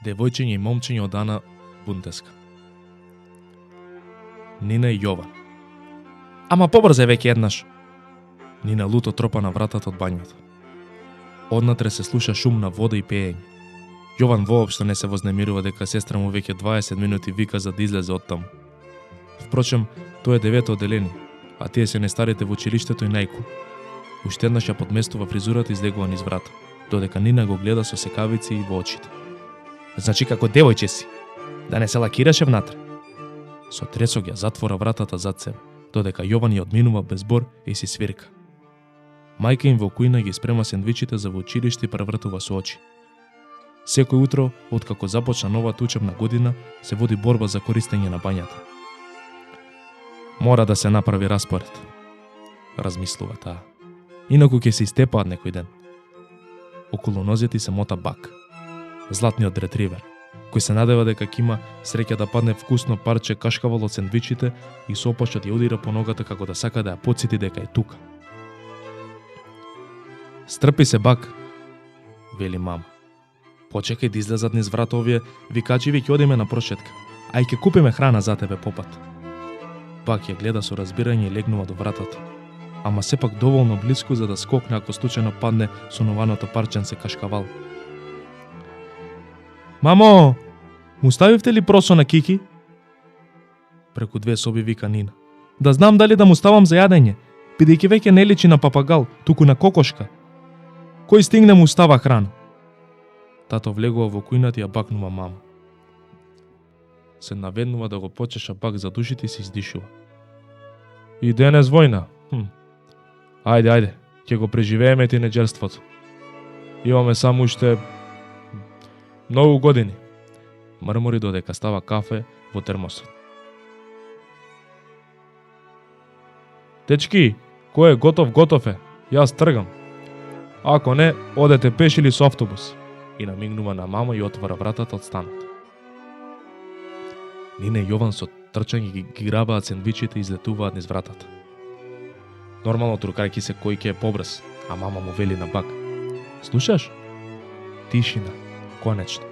Девојчиња и момчиња од Ана Бунтеска. Нина и Јован. Ама побрзе веќе еднаш. Нина луто тропа на вратата од бањата. Однатре се слуша шум на вода и пеење. Јован воопшто не се вознемирува дека сестра му веќе 20 минути вика за да излезе од таму. Впрочем, тоа е 9-то одделение, а тие се најстарите во училиштето и најкул. Уште еднаш ја подместува фризурата и излегува низ врата, додека Нина го гледа со секавици и во очите. Значи како девојче си, да не се лакираше внатре. Со тресок ја затвора вратата зад себе, додека Јован ја одминува без збор и си свирка. Мајка им во кујна ги спрема сендвичите за во училиште и превртува со очи. Секој утро, откако започна новата учебна година, се води борба за користење на бањата. Мора да се направи распоред, размислува таа. Инаку ќе се истепаат некој ден. Околу нозете се мота Бак, златниот ретривер, кој се надева дека ќе има среќа да падне вкусно парче кашкавал од сендвичите и со опашот ја удира по ногата како да сака да ја потсети дека е тука. Стрпи се, Бак, вели мама. Почекај да излезат низ врата овие викачиви, ќе одиме на прошетка. Ај ќе купиме храна за тебе попат. Бак ја гледа со разбирање и легнува до вратата, ама сепак доволно блиску за да скокне ако случајно падне сонуваното парченце кашкавал. Мамо, му ставивте ли просо на Кики? Преку две соби вика Нина. Да знам дали да му ставам за јадење, бидејќи веќе не личи на папагал, туку на кокошка. Кој стигне му става храна? Тато влегува во кујната и ја бакнува мама. Се наведнува да го почеша Бак за душите и се издишува. И денес војна. Ајде, ќе го преживееме тинеџерството. Имаме само уште многу години. Мрмори додека става кафе во термосот. Дечки, кој е готов е. Јас тргам. Ако не, одете пеш или со автобус. И намигнува на мама и отвара вратата од станот. Нина и Јован со трчање ги грабаат сендвичите и излетуваат низ вратата. Нормално трукајќи се кој ќе е побрз, а мама му вели на Бак. Слушаш? Тишина, конечно.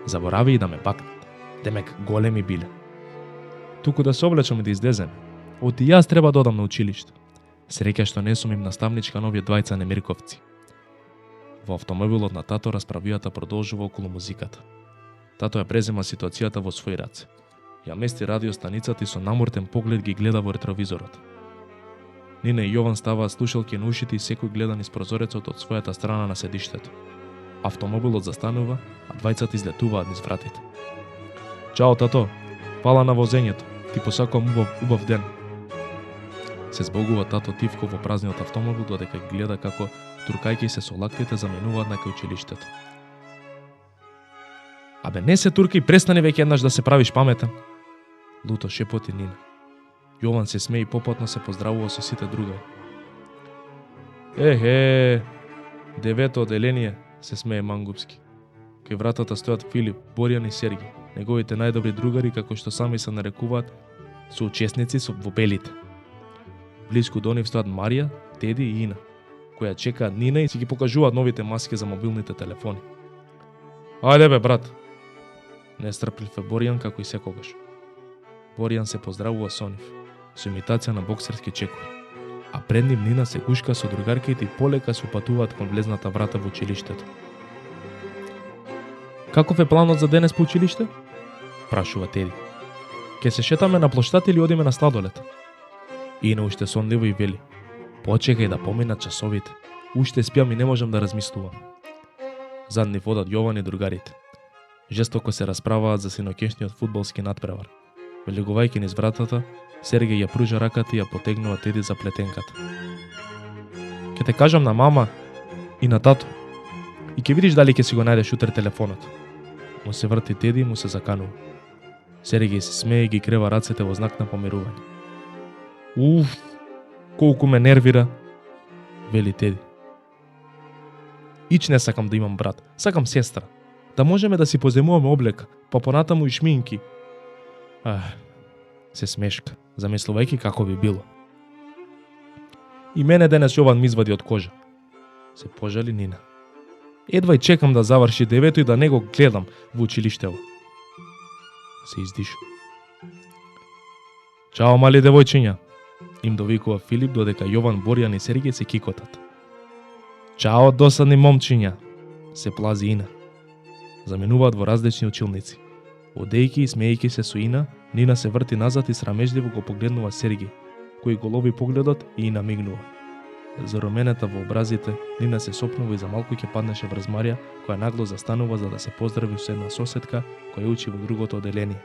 Заборави и да ме бакнат. Демек големи биле. Туку да се облечам и да излезем. Оти јас треба да одам на училиште. Среќа што не сум им наставничка на овие двајца немирковци. Во автомобилот на тато расправијата продолжува околу музиката. Тато ја презема ситуацијата во своји раце. Ја мести радиостаницата и со намортен поглед ги гледа во ретровизорот. Нина и Јован ставаат слушалки на ушите и секој гледа низ прозорецот од својата страна на седиштето. Автомобилот застанува, а двајцата излетуваат низ вратите. Чао, тато, фала на возењето, ти посакувам убав ден. Се збогува тато Тивко во празниот автомобил додека ги гледа како туркајки се со лактите заменуваат на кај училиштето. Абе не се турка и престани веќе еднаш да се правиш паметен. Луто шепоти Нина. Јован се смее и попатно се поздравува со сите другари. Девето одделение, се смее мангупски. Кај вратата стојат Филип, Боријан и Сергиј, неговите најдобри другари како што сами се нарекуваат соучесници во белите. Блиску до нив стојат Марија, Теди и Ина, која чекаат Нина и си ги покажуваат новите маски за мобилните телефони. Ајде бе, брат! Нестрплив е Боријан како и секогаш. Боријан се поздравува со нив, со имитација на боксерски чекори, а пред нив Нина се гушка со другарките и полека се упатуваат кон влезната врата во училиштето. Каков е планот за денес по училиште? Прашува Теди. Ке се шетаме на плоштад или одиме на сладолет? Ина уште сонливо и вели. Почекај да поминат часовите. Уште спиам и не можам да размислувам. Зад нив одат Јован и другарите. Жестоко се расправаат за синокешниот фудбалски надпревар. Влегувајќи низ вратата, Сергеј ја пружа раката и ја потегнува Теди за плетенката. Ке те кажам на мама и на тато. И ќе видиш дали ќе си го најдеш утре телефонот. Му се врти Теди и му се заканува. Сергеј се смее и ги крева рацете во знак на помирување. Колку ме нервира, вели Теди. Ич не сакам да имам брат, сакам сестра. Да можеме да си поземуваме облека, па понатаму и шминки. Се смешка, замислувајќи како би било. И мене денес Јован ми извади од кожа. Се пожали Нина. Едва и чекам да заврши девето и да не го гледам во училиштево. Се издиша. Чао, мали девојчиња, им довикува Филип додека Јован, Боријан и Сергеј се кикотат. Чао, досадни момчиња, се плази Ина. Заменуваат во различни училници. Одејки и смејки се со Ина, Нина се врти назад и срамежливо го погледнува Сергеј, кој го лови погледот и Ина мигнува. Заруменета во образите, Нина се сопнува и за малку ќе паднеше врз Марија, која нагло застанува за да се поздрави со една соседка која учи во другото оделение.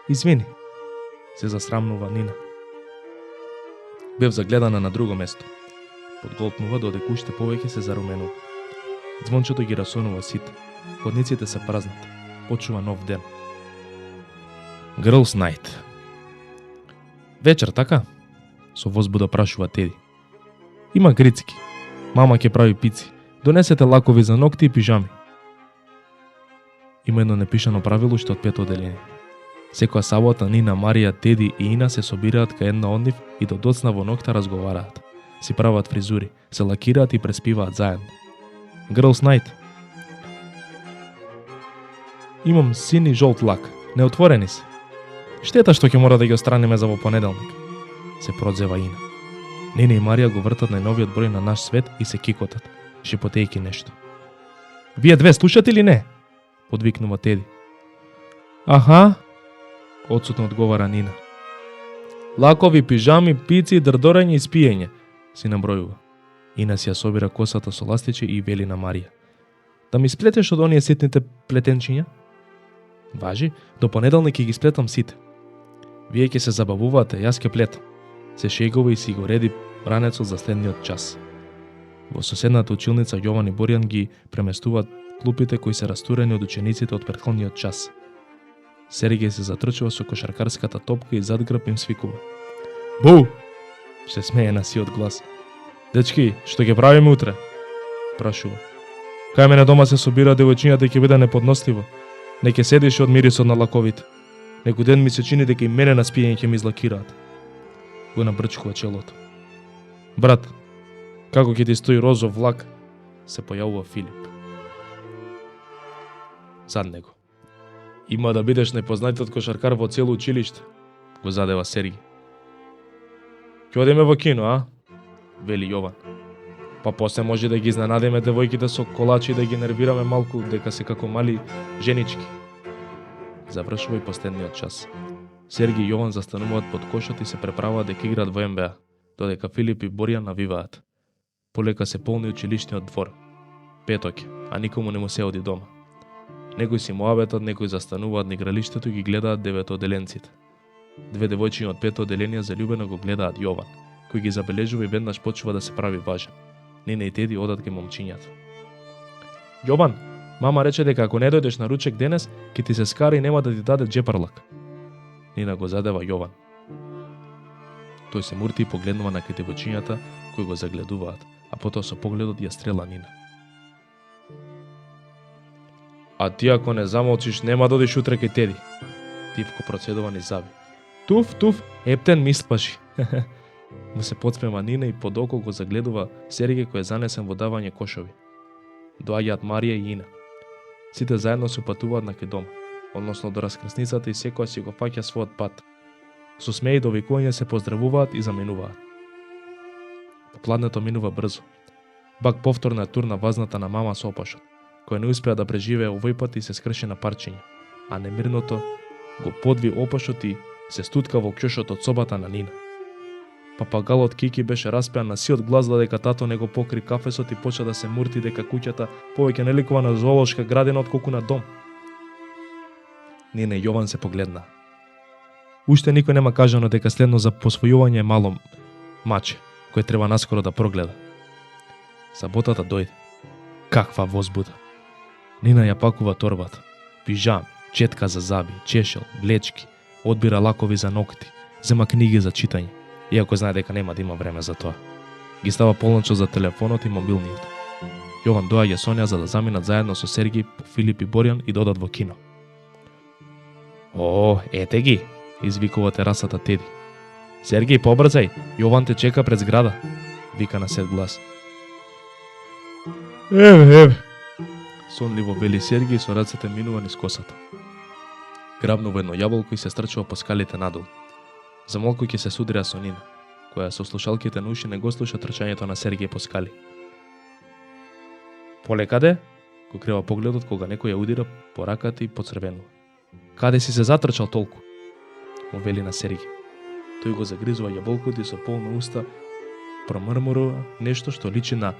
Извини, се засрамнува Нина. Бев загледана на друго место. Подголтнува додека уште повеќе се заруменува. Звончето ги расонува сите. Ходниците се празнат. Почува нов ден. Girls Night. Вечер, така? Со возбуда прашува Теди. Има грицки. Мама ќе прави пици. Донесете лакови за ногти и пижами. Има едно непишано правило уште од пето оделение. Секоја сабота Нина, Марија, Теди и Ина се собираат кај една од нив и до доцна во ноќта разговараат. Си прават фризури, се лакираат и преспиваат заедно. Girls Night. Имам син и жолт лак. Неотворени се. Штета што ќе мора да ги отстраниме за во понеделник. Се продзева Ина. Нина и Марија го вртат најновиот број на Наш свет и се кикотат, шепотејки нешто. Вие две слушате или не? Подвикнува Теди. Аха, одсутно одговара Нина. Лакови, пижами, пици, дрдорење и спиење, си набројува. Ина си ја собира косата со ластичи и вели на Марија. Да ми сплетеш од оние ситните плетенчиња? Важи, до понеделник ќе ги сплетам сите. Вие ќе се забавувате, јас ќе плетам. Се шегува и си го реди ранецот за следниот час. Во соседната училница Јован и Боријан ги преместуваат клупите кои се растурени од учениците од претходниот час. Сергеј се затрчува со кошаркарската топка и зад грб им свикува. Бу! Се смее на сиот глас. Дечки, што ќе правиме утре? Прашува. Кај мене дома се собира девојчињата и ќе биде неподносливо. Не ќе седиш од мирисот на лаковите. Некој ден ми се чини дека и мене на спиење ќе ми излакираат. Го набрчкува челото. Брат, како ќе ти стои розов влак? Се појавува Филип. Зад него. Има да бидеш непознатиот кошаркар во цело училиште, го задева Сергеј. Ќе одиме во кино, а? Вели Јован. Па после може да ги изненадиме девојките со колачи и да ги нервираме малку дека се како мали женички. Завршува и последниот час. Сергеј и Јован застануваат под кошот и се преправаат дека играат во НБА, додека Филип и Боријан навиваат. Полека се полни училишниот двор. Петок, а никому не му се оди дома. Некои си муабетат, некои застануваат на игралиштето и ги гледаат деветоделенците. Две девојчиња од пето оделение заљубено го гледаат Јован, кој ги забележува и веднаш почува да се прави важен. Нина и Теди одат кај момчињата. Јован, мама рече дека ако не дојдеш на ручек денес, ќе ти се скара и нема да ти даде джепарлак. Нина го задева Јован. Тој се мурти и погледнува на кај девојчињата кои го загледуваат, а потоа со погледот ја стрела Нина. А ти ако не замолчиш, нема да одиш утре кај Теди. Тивко процедува низ заби. Туф, ептен ми спаши. Му се подспрема Нина и под око го загледува Сергеј кој е занесен во давање кошови. Доаѓаат Марија и Ина. Сите заедно се патуваат на кај дома, односно до раскрсницата и секоја си го фаќа својот пат. Со смеи и довикување се поздравуваат и заменуваат. Попладнето минува брзо. Бак повторна е тур на вазната на мама со опашот, која не успеа да преживее овој пат и се скрши на парчиња, а немирното го подви опашот и се стутка во ќошот од собата на Нина. Папагалот Кики беше распеан на сиот глас додека тато не го покри кафесот и почна да се мурти дека куќата повеќе не ликува на зоолошка градина отколку на дом. Нина и Јован се погледна. Уште никој нема кажано дека следно за посвојување е мало маче, кој треба наскоро да прогледа. Саботата дојде. Каква возбуда! Нина ја пакува торбата. Пижам, четка за заби, чешел, влечки, одбира лакови за ногти, зема книги за читање, иако знае дека нема да има време за тоа. Ги става полночо за телефонот и мобилниот. Јован доаѓа со неа за да заминат заедно со Сергеј, Филип и Боријан и додат во кино. О, ете ги, извикува терасата Теди. Сергеј, побрзај, Јован те чека пред зграда, вика на сет глас. Еве. Сонливо вели Сергеј со рацете минува низ косата. Грабнува едно јаболко и се стрчува по скалите надолу. За малку ќе се судрија со Нина, која со слушалките на уши не го слуша трчањето на Сергеј по скали. Полекаде, го крива погледот кога некој ја удира по раката и поцрвенува. Каде си се затрчал толку? Му вели на Сергеј. Тој го загризува јаболкот и со полна уста промрморува нешто што личи на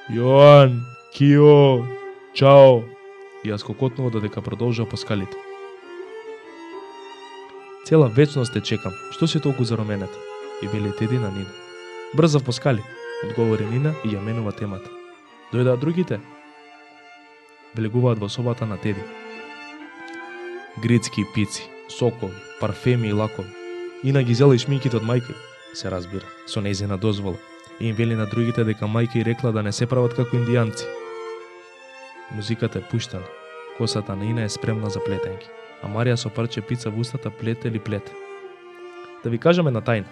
Јоан, Кио, чао, и ја скокотнува додека продолжува по скалите. Цела вечност те чекам, што си толку зароменета? И вели Теди на Нина. Брзав по скали, одговори Нина и ја менува темата. Дојдаа другите? Влегуваат во собата на Теди. Грицки пици, сокови, парфеми и лакови. Ина ги зела и шминките од мајка, се разбира, со нејзина дозвола. И им вели на другите дека мајка и рекла да не се прават како индијанци. Музиката е пуштена, косата на Ина е спремна за плетење, а Марија со парче пица во устата плете ли плете. Да ви кажам една тајна,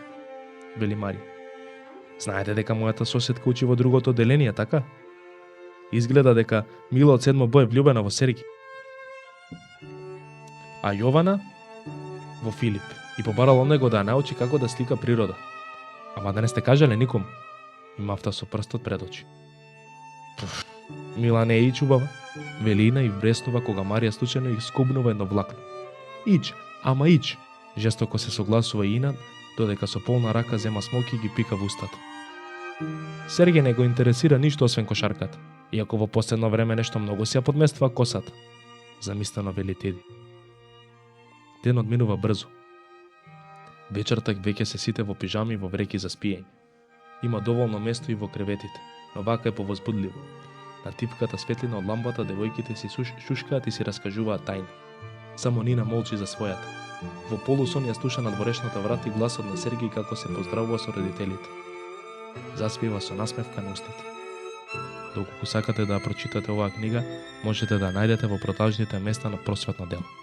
вели Марија. Знаете дека мојата соседка учи во другото одделение, така? Изгледа дека Мила од 7 Б е влюбена во Сергеј. А Јована во Филип и побарала од него да ја научи како да слика природа. Ама да не сте кажале никому. И мафта со прстот пред очи. Мила не е и чубава, вели Ина и вреснува кога Марија случајно их скубнува едно влакно. Ич, ама ич, жестоко се согласува Ина, додека со полна рака зема смоки и ги пика во устата. Сергеј не го интересира ништо освен кошарката, иако во последно време нешто многу се ја подместува косата, замислено вели Теди. Денот минува брзо. Вечерта веќе се сите во пижами и во вреки за спиење. Има доволно место и во креветите, но вака е повозбудливо. На типката светлина од лампата девојките си шушкаат и си раскажуваат тајни. Само Нина молчи за својата. Во полусон ја слуша на дворешната врата и гласот на Сергеј како се поздравува со родителите. Заспива со насмевка на устата. Доколку сакате да ја прочитате оваа книга, можете да ја најдете во продажните места на Просветно дело.